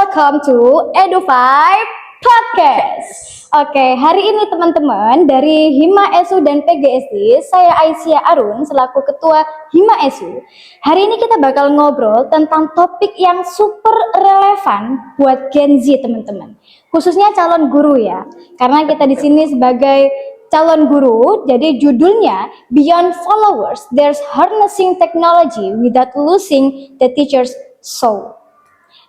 welcome to Edu5 Podcast. Oke, hari ini teman-teman dari Hima ESU dan PGSD, saya Aisyah Arun selaku Ketua Hima ESU. Hari ini kita bakal ngobrol tentang topik yang super relevan buat Gen Z teman-teman. Khususnya calon guru ya, karena kita di sini sebagai calon guru, jadi judulnya Beyond Followers, There's Harnessing Technology Without Losing the Teacher's Soul.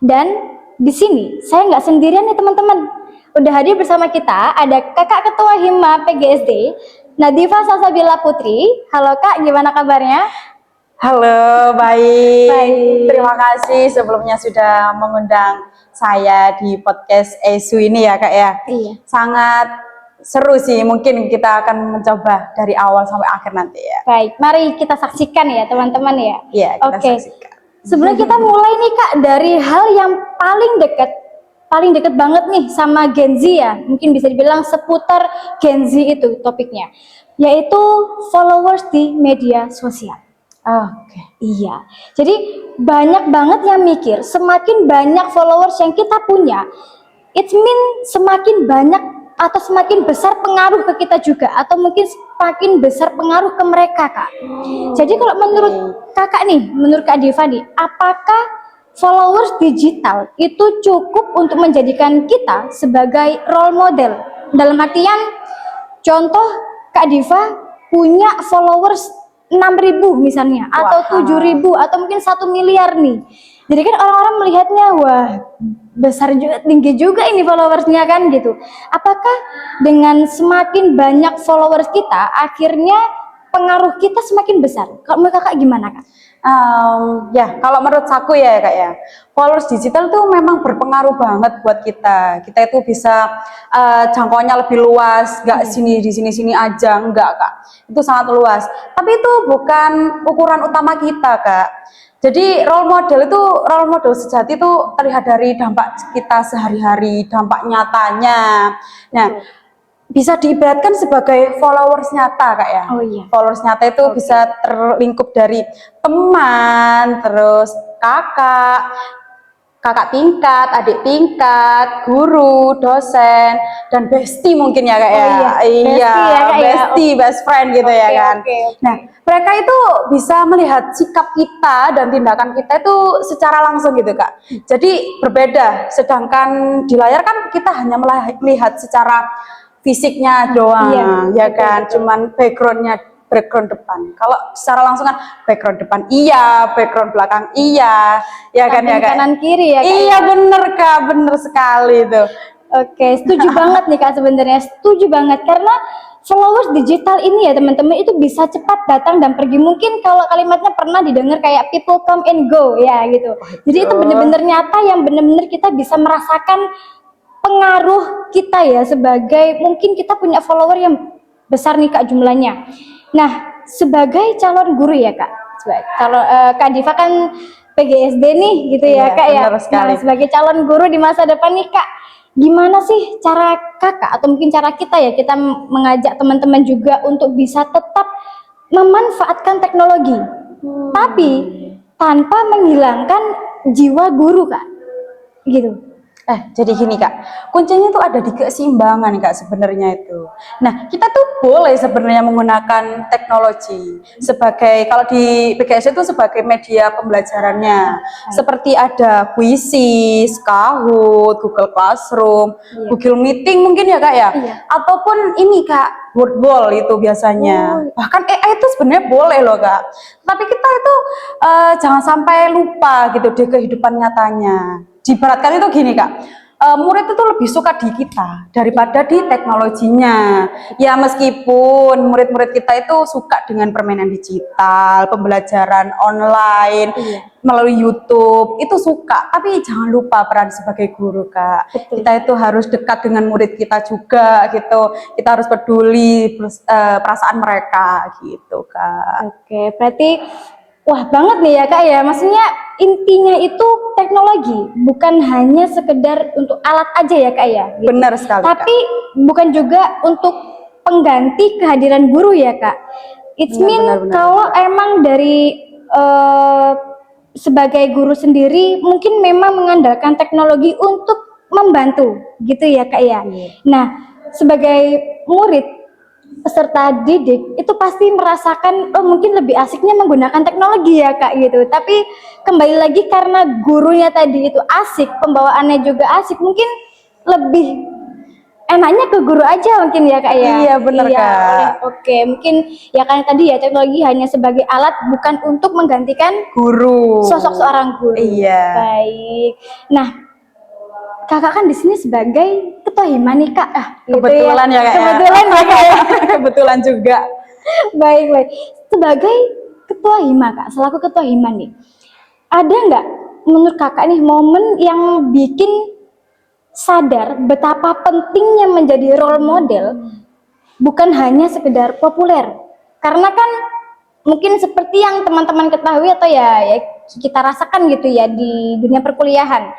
Dan di sini saya nggak sendirian nih teman-teman. Udah hadir bersama kita ada Kakak Ketua Hima PGSD, Nadifa Salsabila Putri. Halo Kak, gimana kabarnya? Halo, baik. Baik. Terima kasih sebelumnya sudah mengundang saya di podcast ESU ini ya Kak ya. Iya. Sangat seru sih, mungkin kita akan mencoba dari awal sampai akhir nanti ya. Baik, mari kita saksikan ya teman-teman ya. Iya, kita Oke. saksikan. Sebelum kita mulai nih Kak, dari hal yang paling dekat banget nih sama Gen Z ya, mungkin bisa dibilang seputar Gen Z itu topiknya, yaitu followers di media sosial. Oke. Iya, jadi banyak banget yang mikir semakin banyak followers yang kita punya, it mean semakin banyak atau semakin besar pengaruh ke kita juga, atau mungkin semakin besar pengaruh ke mereka Kak. Jadi kalau menurut Kakak nih, menurut Kak Diva nih, apakah followers digital itu cukup untuk menjadikan kita sebagai role model? Dalam artian, contoh Kak Diva punya followers 6.000 misalnya, atau 7.000, atau mungkin 1 miliar nih. Jadi kan orang-orang melihatnya, wah besar juga, tinggi juga ini followersnya kan gitu. Apakah dengan semakin banyak followers kita, akhirnya pengaruh kita semakin besar? Kalau menurut Kakak gimana Kak? Ya, kalau menurut aku ya Kak ya, followers digital tuh memang berpengaruh banget buat kita. Kita itu bisa jangkauannya lebih luas, nggak di sini aja, enggak Kak. Itu sangat luas. Tapi itu bukan ukuran utama kita Kak. Jadi role model sejati itu terlihat dari dampak kita sehari-hari, dampak nyatanya. Nah, bisa diibaratkan sebagai followers nyata Kak ya. Oh iya. Followers nyata itu bisa terlingkup dari teman, terus kakak tingkat, adik tingkat, guru, dosen, dan bestie mungkin ya Kak ya. Iya, bestie ya, Kak, ya. Bestie, best friend gitu ya kan. Oke. Nah, mereka itu bisa melihat sikap kita dan tindakan kita itu secara langsung gitu Kak. Jadi berbeda, sedangkan di layar kan kita hanya melihat secara fisiknya doang, ya kan, cuman background depan. Kalau secara langsung kan background depan iya, background belakang iya, ya kan ya Kak. Kanan kiri ya Kak. Iya bener Kak, bener sekali itu. Oke, setuju banget nih Kak, sebenarnya setuju banget, karena followers digital ini ya teman-teman itu bisa cepat datang dan pergi. Mungkin kalau kalimatnya pernah didengar kayak people come and go ya gitu. Jadi itu benar-benar nyata, yang benar-benar kita bisa merasakan pengaruh kita ya, sebagai mungkin kita punya follower yang besar nih Kak jumlahnya. Nah, sebagai calon guru ya Kak, Kak Diva kan PGSD nih gitu ya Kak ya. Nah, sebagai calon guru di masa depan nih Kak, gimana sih cara Kakak atau mungkin cara kita ya, kita mengajak teman-teman juga untuk bisa tetap memanfaatkan teknologi, tapi tanpa menghilangkan jiwa guru Kak, gitu. Jadi gini Kak, kuncinya itu ada di keseimbangan Kak sebenarnya itu. Nah, kita tuh boleh sebenarnya menggunakan teknologi sebagai, kalau di PGS itu sebagai media pembelajarannya. Seperti ada Quizzes, Kahoot, Google Classroom, Google Meeting mungkin ya Kak ya. Ataupun ini Kak, Wordwall itu biasanya. Bahkan AI itu sebenarnya boleh loh Kak. Tapi kita itu jangan sampai lupa gitu di kehidupan nyatanya. Diibaratkan itu gini Kak, murid itu lebih suka di kita daripada di teknologinya. Ya meskipun murid-murid kita itu suka dengan permainan digital, pembelajaran online, melalui YouTube, itu suka. Tapi jangan lupa peran sebagai guru Kak. Kita itu harus dekat dengan murid kita juga gitu. Kita harus peduli perasaan mereka gitu Kak. Oke, berarti wah banget nih ya Kak ya, maksudnya intinya itu teknologi, bukan hanya sekedar untuk alat aja ya Kak ya, gitu. Benar sekali Tapi Kak. bukan juga untuk pengganti kehadiran guru ya Kak. It's mean kalau emang dari sebagai guru sendiri mungkin memang mengandalkan teknologi untuk membantu gitu ya Kak ya. Nah, sebagai murid peserta didik itu pasti merasakan oh mungkin lebih asiknya menggunakan teknologi ya Kak gitu. Tapi kembali lagi karena gurunya tadi itu asik, pembawaannya juga asik, mungkin lebih enaknya ke guru aja mungkin ya Kak ya. Iya, bener, Kak. Oke, mungkin ya kan tadi ya teknologi hanya sebagai alat bukan untuk menggantikan Guru. sosok seorang guru. Iya. Baik. Nah, Kakak kan di sini sebagai ketua hima nih Kak. Gitu Kebetulan ya Kak. Kebetulan ya Kak ya. Kebetulan juga. Baik. Sebagai ketua hima Kak, selaku ketua hima nih, ada nggak menurut Kakak nih momen yang bikin sadar betapa pentingnya menjadi role model bukan hanya sekedar populer? Karena kan mungkin seperti yang teman-teman ketahui atau ya kita rasakan gitu ya di dunia perkuliahan.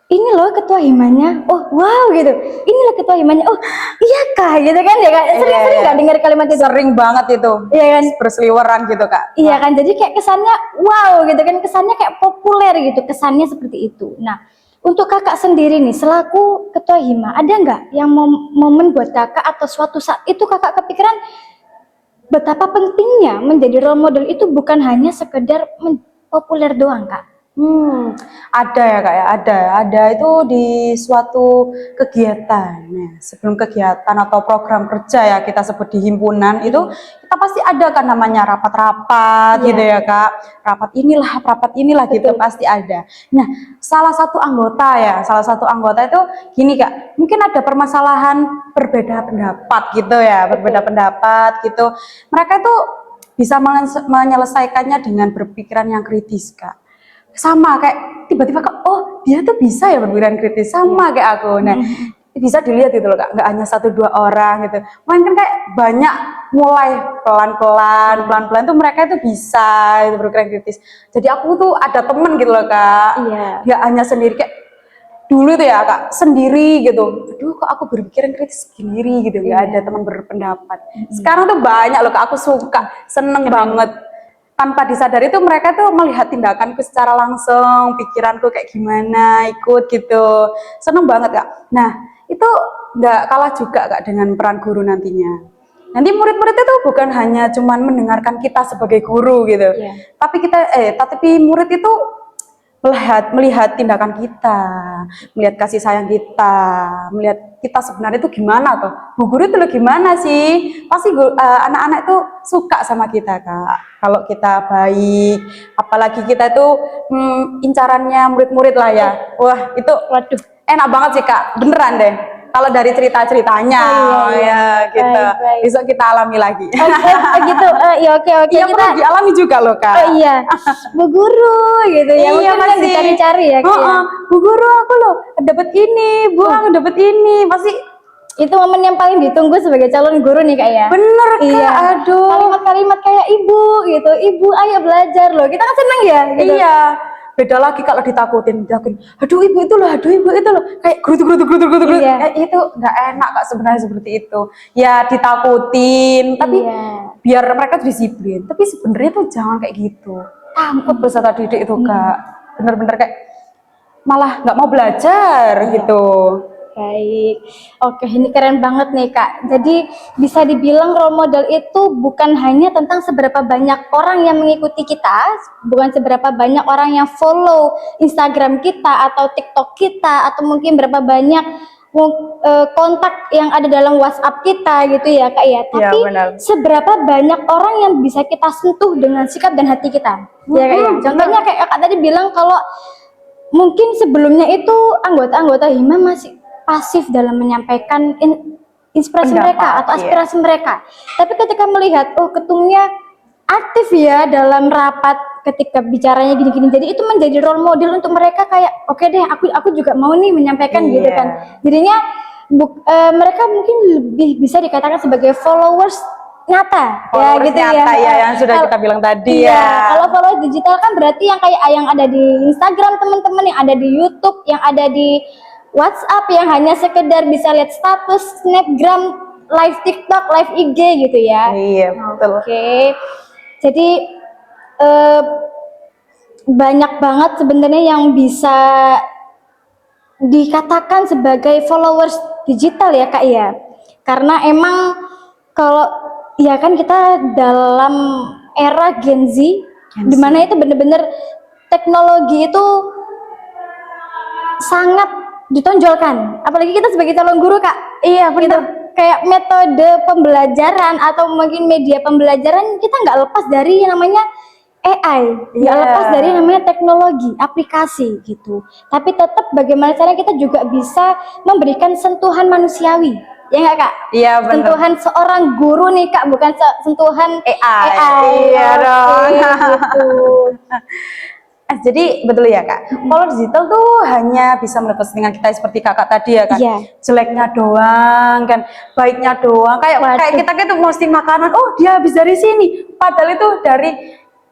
Ini loh ketua himanya, oh wow gitu. Ini loh ketua himanya, oh iya kak gitu kan ya kak. Sering-sering nggak dengar kalimat itu? Sering banget itu. Iya kan? Berseliweran gitu Kak. Iya kan, jadi kayak kesannya wow gitu kan, kesannya kayak populer gitu, kesannya seperti itu. Nah, untuk kakak sendiri nih, selaku ketua hima, ada nggak yang momen buat kakak atau suatu saat itu kakak kepikiran betapa pentingnya menjadi role model itu bukan hanya sekedar populer doang kak? Ada ya Kak ya, ada itu di suatu kegiatan. Nah, sebelum kegiatan atau program kerja ya kita sebut di himpunan itu kita pasti ada kan namanya rapat-rapat gitu ya Kak. Rapat inilah gitu pasti ada. Nah, salah satu anggota itu gini Kak, mungkin ada permasalahan berbeda pendapat gitu ya, berbeda pendapat gitu. Mereka itu bisa menyelesaikannya dengan berpikiran yang kritis Kak. Sama kayak tiba-tiba kok oh dia tuh bisa ya berpikiran kritis sama kayak aku. Nah bisa dilihat gitu loh Kak, nggak hanya 1-2 orang gitu, mungkin kayak banyak, mulai pelan-pelan tuh mereka itu bisa itu berpikiran kritis. Jadi aku tuh ada temen gitu loh Kak, nggak hanya sendiri kayak dulu tuh ya Kak sendiri gitu, aduh kok aku berpikiran kritis sendiri gitu, nggak ada teman berpendapat. Sekarang tuh banyak loh Kak, aku suka seneng banget. Tanpa disadari itu mereka tuh melihat tindakanku secara langsung, pikiranku kayak gimana, ikut gitu. Seneng banget Kak. Nah itu nggak kalah juga Kak dengan peran guru nantinya. Nanti murid-murid itu bukan hanya cuman mendengarkan kita sebagai guru gitu, tapi murid itu melihat tindakan kita, melihat kasih sayang kita, melihat kita sebenarnya itu gimana tuh, bu guru itu lo gimana sih, pasti anak-anak itu suka sama kita Kak, kalau kita baik, apalagi kita itu incarannya murid-murid lah ya, wah itu waduh enak banget sih Kak, beneran deh. Kalau dari cerita-ceritanya, gitu. Baik. Besok kita alami lagi. Gitu. Oke. Iya kita perlu dialami juga loh Kak. Oh iya, Bu Guru gitu ya. Iya, mungkin yang dicari-cari ya. Bu Guru aku loh dapat ini, Bu aku dapat ini, pasti itu momen yang paling ditunggu sebagai calon guru nih Kak ya. Bener Kak, iya. aduh. Kalimat-kalimat kayak ibu gitu, ibu ayo belajar loh. Kita kan seneng ya. Gitu. Iya. Beda lagi kalau ditakutin, aduh ibu itu loh, kayak gerutu. Iya. Itu nggak enak Kak sebenarnya seperti itu. Ya ditakutin, tapi biar mereka disiplin. Tapi sebenarnya tuh jangan kayak gitu. Takut peserta didik itu Kak, bener-bener kayak malah nggak mau belajar gitu. Baik, oke ini keren banget nih Kak. Jadi bisa dibilang role model itu bukan hanya tentang seberapa banyak orang yang mengikuti kita, bukan seberapa banyak orang yang follow Instagram kita atau TikTok kita, atau mungkin berapa banyak kontak yang ada dalam WhatsApp kita gitu ya Kak ya. Tapi seberapa banyak orang yang bisa kita sentuh dengan sikap dan hati kita. Ya Kak ya. Contohnya kayak Kak tadi bilang kalau mungkin sebelumnya itu anggota-anggota hima masih pasif dalam menyampaikan inspirasi mereka atau aspirasi mereka. Tapi ketika melihat ketumnya aktif ya dalam rapat ketika bicaranya gini-gini, jadi itu menjadi role model untuk mereka kayak oke deh aku juga mau nih menyampaikan gitu kan. Jadinya mereka mungkin lebih bisa dikatakan sebagai followers nyata ya gitu nyata, ya yang sudah kita bilang tadi ya. Kalau followers digital kan berarti yang kayak yang ada di Instagram teman-teman, yang ada di YouTube, yang ada di WhatsApp, yang hanya sekedar bisa lihat status, snapgram, live TikTok, live IG gitu ya. Iya betul. Oke. Jadi banyak banget sebenarnya yang bisa dikatakan sebagai followers digital ya Kak ya. Karena emang kalau ya kan kita dalam era Gen Z, Gen Z. dimana itu bener-bener teknologi itu sangat ditonjolkan. Apalagi kita sebagai calon guru Kak. Iya Gitu. Kayak metode pembelajaran atau mungkin media pembelajaran kita nggak lepas dari yang namanya AI, nggak Iya. lepas dari yang namanya teknologi, aplikasi gitu. Tapi tetap bagaimana caranya kita juga bisa memberikan sentuhan manusiawi, ya nggak Kak? Iya benar. Sentuhan seorang guru nih Kak, bukan sentuhan AI. AI. Iya Oke, dong. gitu. Jadi betul ya Kak, kalau digital tuh hanya bisa melepas dengan kita seperti kakak tadi ya kan, Iya. jeleknya doang kan, baiknya doang, kayak Waduh. kita tuh mesti makanan, oh dia habis dari sini, padahal itu dari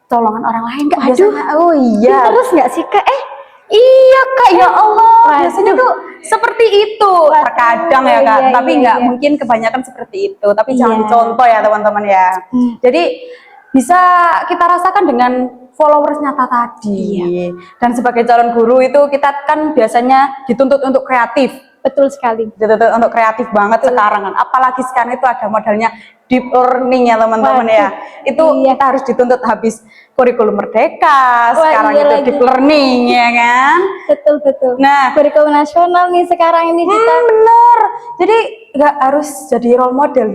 colongan orang lain Kak. Waduh. Biasanya. Oh iya. Terus nggak sih Kak? Iya Kak, ya Allah, Waduh. biasanya tuh seperti itu. Waduh, Terkadang ya Kak, iya, tapi iya, nggak iya. mungkin kebanyakan seperti itu. Tapi Iya. jangan contoh ya teman-teman ya. Jadi bisa kita rasakan dengan followers nyata tadi. Iya. Dan sebagai calon guru itu kita kan biasanya dituntut untuk kreatif. Betul sekali. Dituntut untuk kreatif banget sekarang kan. Apalagi sekarang itu ada modalnya deep learning ya teman-teman ya. Itu iya. kita harus dituntut habis kurikulum merdeka. Wah, Sekarang iya itu lagi. deep learning ya kan. Betul. Nah, Kurikulum nasional nih sekarang ini kita. bener. Jadi nggak harus jadi role model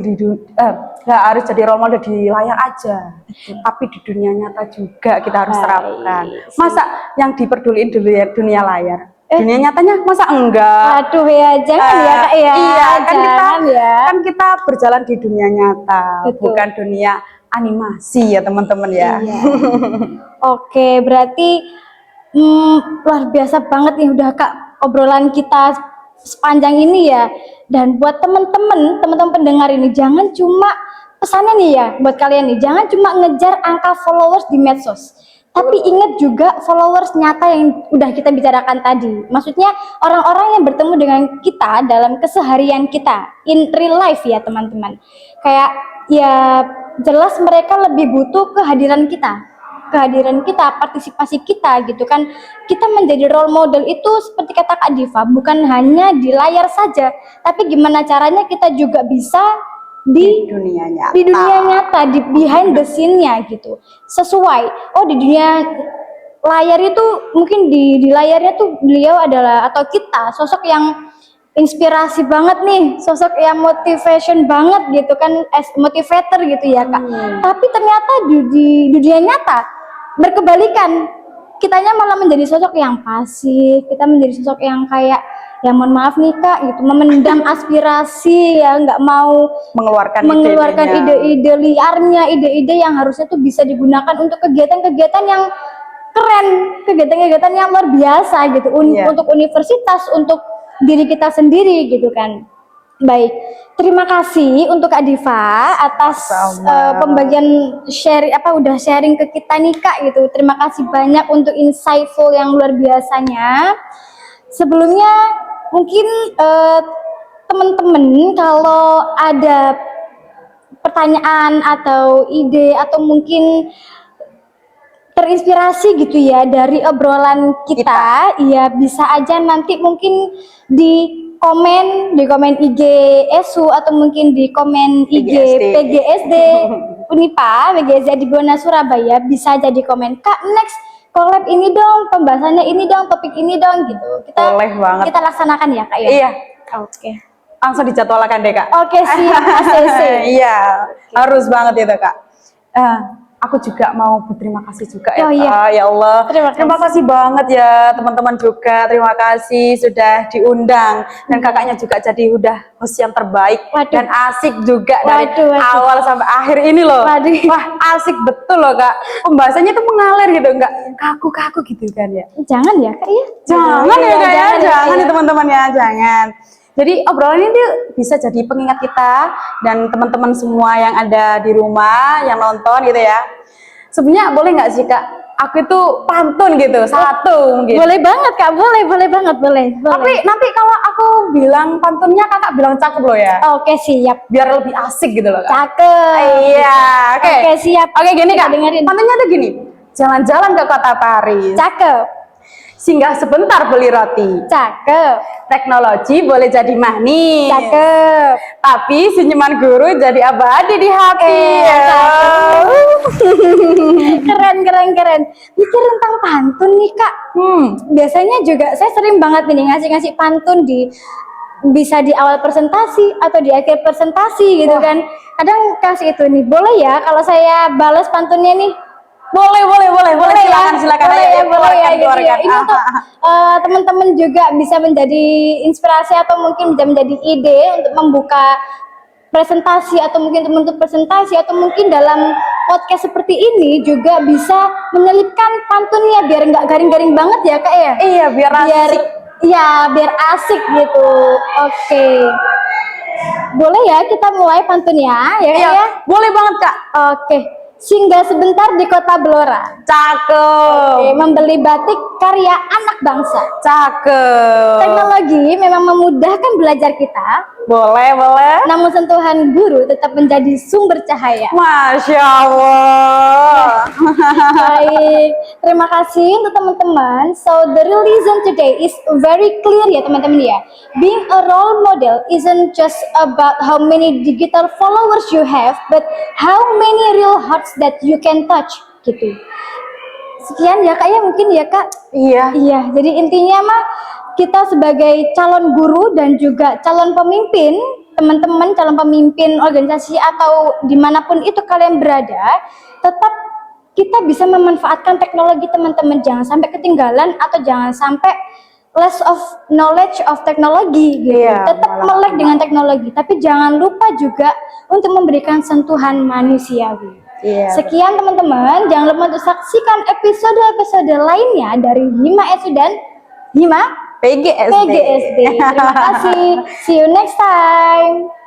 nggak harus jadi role model di layar aja, tapi di dunia nyata juga kita harus Baik. terapkan. Masa yang diperduliin dulu ya dunia layar, dunia nyatanya masa enggak? Aduh ya, jangan ya Kak ya. Iya, kan Jangan ya. kan kita berjalan di dunia nyata, Betul. bukan dunia animasi ya teman-teman ya. Iya. Oke, berarti luar biasa banget nih udah Kak obrolan kita sepanjang ini ya. Dan buat teman-teman pendengar ini jangan cuma pesannya nih ya buat kalian nih, jangan cuma ngejar angka followers di medsos. Tapi ingat juga followers nyata yang udah kita bicarakan tadi. Maksudnya orang-orang yang bertemu dengan kita dalam keseharian kita in real life ya teman-teman. Kayak ya jelas mereka lebih butuh kehadiran kita, partisipasi kita gitu kan. Kita menjadi role model itu seperti kata Kak Diva, bukan hanya di layar saja, tapi gimana caranya kita juga bisa di Dunia nyata. di dunia nyata, di behind the scene-nya gitu. Sesuai. Oh, di dunia layar itu mungkin di layarnya tuh beliau adalah atau kita sosok yang inspirasi banget nih, sosok yang motivation banget gitu kan, as motivator gitu ya Kak. Tapi ternyata di dunia nyata berkebalikan, kitanya malah menjadi sosok yang pasif, kita menjadi sosok yang kayak ya mohon maaf nih Kak gitu, memendam aspirasi ya, nggak mau mengeluarkan ide-ide liarnya, ide-ide yang harusnya tuh bisa digunakan untuk kegiatan-kegiatan yang keren, kegiatan-kegiatan yang luar biasa gitu, untuk universitas, untuk diri kita sendiri gitu kan. Baik, terima kasih untuk Kak Diva atas pembagian udah sharing ke kita nih Kak gitu. Terima kasih banyak untuk insightful yang luar biasanya. Sebelumnya mungkin teman-teman kalau ada pertanyaan atau ide atau mungkin terinspirasi gitu ya dari obrolan kita, ya bisa aja nanti mungkin di komen IG ESU atau mungkin di komen IG PGSD Unipa, PGSD di Bona Surabaya, bisa jadi komen Kak next collab ini dong, pembahasannya ini dong, topik ini dong gitu. Boleh banget. Kita laksanakan ya Kak ya. Iya. Oke. Langsung dijadwalkan deh Kak. Oke, siap ACC. Iya, harus banget itu Kak. Aku juga mau berterima kasih juga ya Oh, iya. Kak. Ya Allah, Terima kasih banget ya teman-teman juga. Terima kasih sudah diundang dan kakaknya juga jadi udah host yang terbaik. Waduh. Dan asik juga dari Waduh. awal sampai akhir ini loh. Waduh. Wah, asik betul loh Kak. Pembahasannya tuh mengalir gitu, enggak kaku-kaku gitu kan ya. Jangan ya Kak ya. Jangan ya Kak ya, jangan ya. ya teman-teman ya, jangan. Jadi obrolan ini tuh bisa jadi pengingat kita dan teman-teman semua yang ada di rumah, yang nonton gitu ya. Sebenarnya boleh nggak sih Kak, aku itu pantun gitu, satu mungkin. Boleh banget Kak, boleh banget, boleh. Tapi nanti kalau aku bilang pantunnya kakak bilang cakep loh ya. Oke, siap. Biar lebih asik gitu loh Kak. Cakep. Iya, oke. Oke, siap. Oke, gini Kita Kak, dengerin. pantunnya tuh gini. jalan-jalan ke kota Paris, Cakep, singgah sebentar beli roti. cakep, Teknologi boleh jadi manis, cakep. tapi senyuman guru jadi abadi di hati. Cakep. Keren, keren, keren. Mikir tentang pantun nih Kak. Biasanya juga saya sering banget nih ngasih-ngasih pantun bisa di awal presentasi atau di akhir presentasi gitu kan. Kadang kasih itu nih, boleh ya kalau saya balas pantunnya nih? Boleh, silakan. Boleh ya, Ayo, boleh ya, gitu ya. keluarkan. Ini untuk teman-teman juga bisa menjadi inspirasi atau mungkin bisa menjadi ide untuk membuka presentasi atau mungkin untuk presentasi atau mungkin dalam podcast seperti ini juga bisa menyelipkan pantunnya biar nggak garing-garing banget ya Kak ya. Iya, biar asik. Iya, biar asik gitu. Oke. Boleh ya kita mulai pantunnya ya Kak Iya, ya? boleh banget Kak. Oke. Singgah sebentar di kota Blora. Cakep. Oke, membeli batik karya anak bangsa. Cakep. Teknologi memang memudahkan belajar kita, Boleh. namun sentuhan guru tetap menjadi sumber cahaya. Masya Allah. Baik, terima kasih untuk teman-teman. So the real reason today is very clear ya teman-teman ya. Being a role model isn't just about how many digital followers you have, but how many real hearts that you can touch gitu. Sekian ya Kak ya, mungkin ya Kak. Iya. Iya, jadi intinya mah kita sebagai calon guru dan juga calon pemimpin, teman-teman calon pemimpin organisasi atau dimanapun itu kalian berada, tetap kita bisa memanfaatkan teknologi teman-teman. Jangan sampai ketinggalan atau jangan sampai less of knowledge of teknologi gitu. Iya, Tetap malah melek dengan teknologi, tapi jangan lupa juga untuk memberikan sentuhan manusiawi. Iya. Sekian teman-teman, jangan lupa untuk saksikan episode-episode lainnya dari Hima SU dan Hima PGSD. PGSD. Terima kasih. See you next time.